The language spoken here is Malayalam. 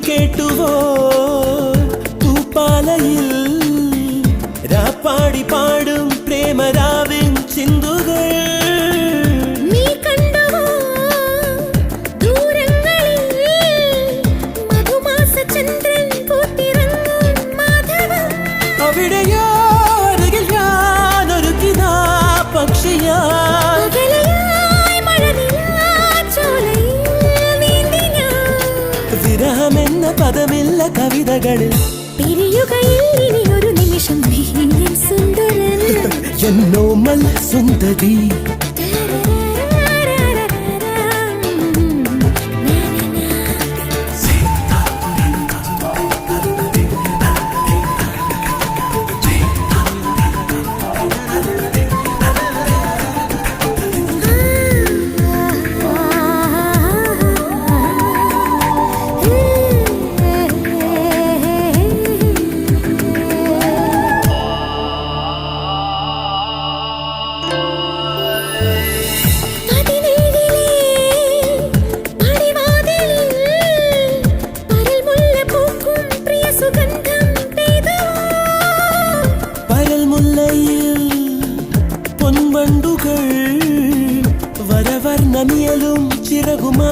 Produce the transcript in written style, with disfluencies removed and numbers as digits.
കേട്ടുവോ പൂപ്പാലയിൽ രാപ്പാടി പാടും പ്രേമരാവിൻ ചിന്തുകൾ അവിടെയോ അരികിൽ ഞാനൊരുക്കിനാ പക്ഷിയാ വിരഹമെന്ന പദമില്ല കവിതകളിൽ ഒരു നിമിഷം എന്നോമൽ സുന്ദരി പൊൻവണ്ടുകൾ വരവർണ്ണമിയലും ചിറകുമാ